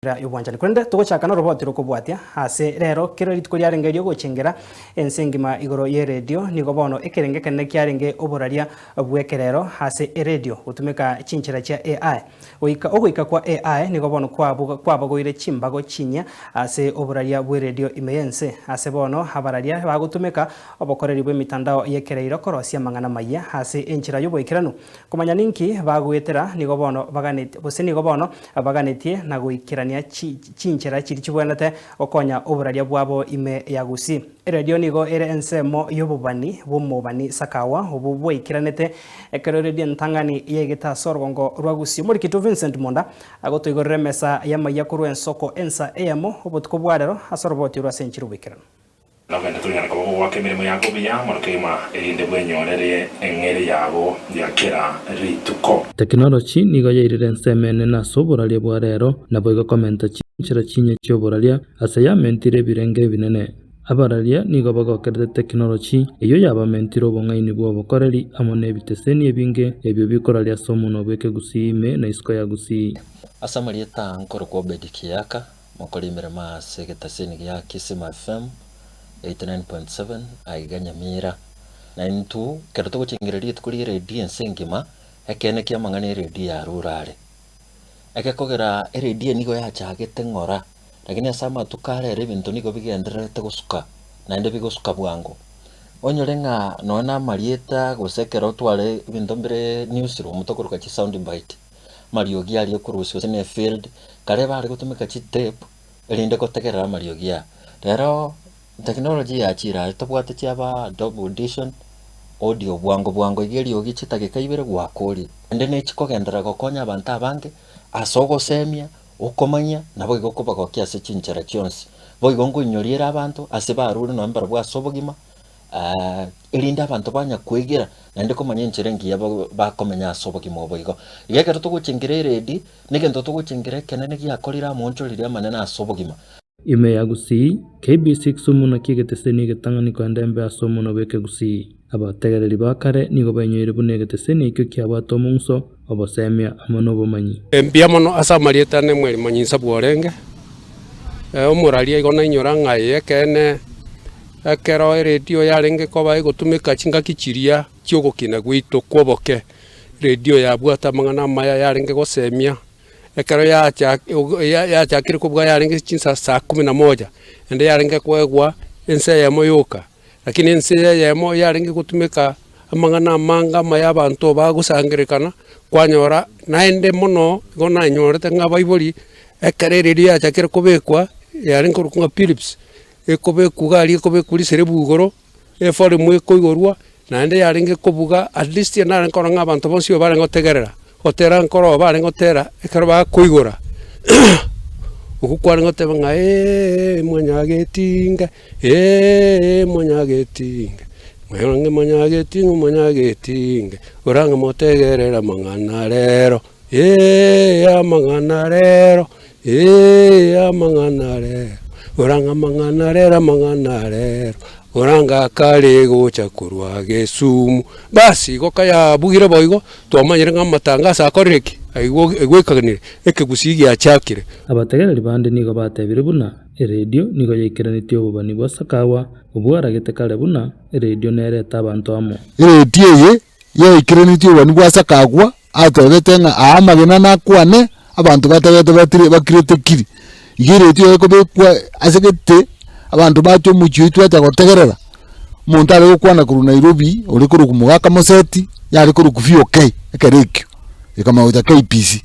Yobwanjani kwende tugochakana roboti rokobwatia ase rero kero ritko ryarengerio gochengera ensengima igoro ye radio nigo bono ekerenge kenne kyarenge oboraria bwekerero ase radio gutumeka chinchira cha AI ogoika kwa AI nigo bono kwabagoire chimbago chinya ase oboraria bwe radio imeyense ase bono habararia bagutumeka obokoreri bwe mitandao yekereiro korosia mangana maya ase enchira yoboikirano komanya ninki bagwetera nigo bono baganete bose nigo bono baganetie na goikira chinchera chiri chibwanate okonya oboraria bwabo ime yagusi radio nigo ere ensemo yobobani bomobani sakawa obubwoikiranete ekero radio ntangani yegeta sorgongo rwagusi muri kitu Vincent Monda agotoigorere mesa yamaya kuru ensoko ensa emo obotko bwadero asoroboti rwa senchiru bikirano nabende tunyana ko wake mirimo yako biya marukema erinde bwenyorere engere yabo yakera rituko technology nigo yairire nsemene na soboralia bwa rero nabo igakomenta chinchira chinye cyoboralia ase yamentire birenge binene abaralia nigo bagokerete technology iyo yabamentire obongaini bwo bokoreri amone biteseni ebinge ebyo bikoralia somuno bweke gusime na isko ya gusi asamarieta nkoro ko bedikiaka mokolimere ma segetaseni ya Kisima FM 89.7 aiganya mira na intu kerto gochingireri tukuri radio ensengima ekene kia mangane radio ya rurare ekekogera radio nigo yachagete ngora lakini asama tukare ebintu nigo bigenderete gusuka na inde bigusuka bwango onyorenga nona marieta gosekera twale ibintu mbere newsroom tokuruka chi sound bite mariogi ali kurusyo sene field kare bari gutumika chi tape elinde kotegera mariogi rero technology ya chira tobwate chiaba Adobe Audition audio bwango igeri ogichitage kaibere gwakori ende ne chikogendera gokonya abantu abange asogo semia ukomanya nabo igokuba gokiase chinchera chionsi bo igongo inyoriera abantu ase baruri no mbara bwa sobogima ilinda abantu banya kwegera nende komanya encherengi yabo bakomenya sobogima oboigo igeke tuguchingire redi negento tuguchingire kenene giakorira moncho liria manena asobogima ime ya gusi KB6 sumuna kigeteseni getangani kwandembe asomuno beke gusi abategereri bakare nigo banyoire bunegeteseni ikyo kyabwato munso obosemia amono bomanyi empia mono asamarieta ne mweri manyisa bworenge omuralia igona inyora ngaye kene ekero radio yarenge koba igotumika chinga kichiria cyogokina gwito kwoboke radio yabwata mangana maya yarenge gosemia ekero yachakire kubwa yarenge chinsa saa 11 ende yarenge kwegwa ense yemo yoka lakini ense yemo yarenge gutumika amangana manga maya bantu bagusangirikana kwanyora naende mono gona nyorete ngabaiboli ekereri yachakire kubekwa yarenge rukunga Philips ekobekuga ali ekobekuri serebugoro efore mwe koigorwa naende yarenge kubuga at least na nkora ngabantu bonsi barengo tegerera otera nkoro barengo tera ekero ba kuigora ukukwana ngote banga monyagetinga monyagetinga monyagetinga oranga motegerera mangana rero amangana rero amangana rero oranga mangana rero oranga kare gocha kurwa Gesumu basi gokaya bugira boigo twamanyire ngamatangasa akoreki aigwekaganire ekegusigi achakire abategereri bande nigo batebire buna radio nigo yekiranitio obubani bwa sakawa obwaragete kare buna radio nereta abantu amo radio ye yekiranitio obubani bwa sakagwa atogete nga amagena nakwane abantu bategete bakirete kiri radio ekobekwa asegete abantu bacho muchitu atagotegerera muntu ari gukwana kuru Nairobi uri kuru kumugaka Moseti yari kuru kufio kai ekerekyo ikama uta KPC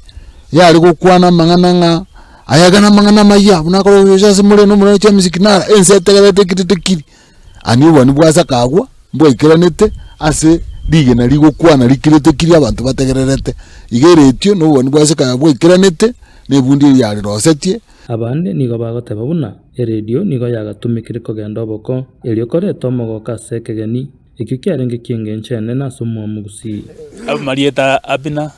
yari gukwana mangana ayagana mangana maya bunakoro yose mure no mure chamisikina ense tegerete kitikiri ani wani bwasa kagwa mbwe ikiranete ase dige na ligukwana likirete kiri abantu bategererete igeretyo no wani bwasa kagwa ikiranete nebundi yari rosetie abande nigo bagoteba buna radio nigo yagatumikire kogenda oboko elio koreto mogoka sekegeni ikyo kyarenge kingenchene na somo mugusi Marieta Abina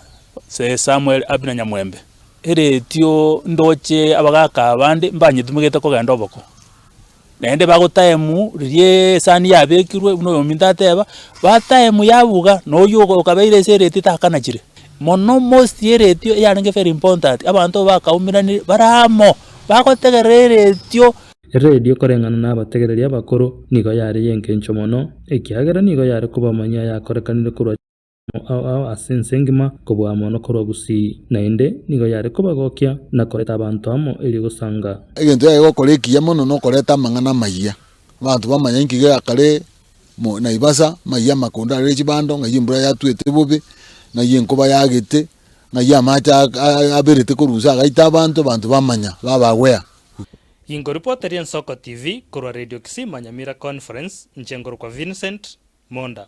se Samuel Abina Nyamwembe radio ndoche abagaka abande mbanyitumigete kogenda oboko nende bagotaimu rie sani yabekirwe uno yomintateba bataimu yabuga no yogo kabeire sereti takanachire mono most yeretio yarenge very important abantu bakaumirani baramo bakotegera retio radio korengana n'abategereria abakuru nigo yari yenkencho mono ekiagera nigo yari kubamanya yakorekanire kurwa asensengima kubwa mono kurwa gusi nainde nigo yari kubagokia na koreta abantu amo eri gusanga egento yago korekia mono no koreta mangana maiya abantu bamanya nkige akare mo naibasa maiya makonda rechi bando ngayimbura yatwete bobe na yenkoba yagete na yamacha aberete kuruza gaita abantu bamanya babawea Ingo reporter ya Soko TV kurwa Radio Kisima Nyamira Conference nchengoro kwa Vincent Monda.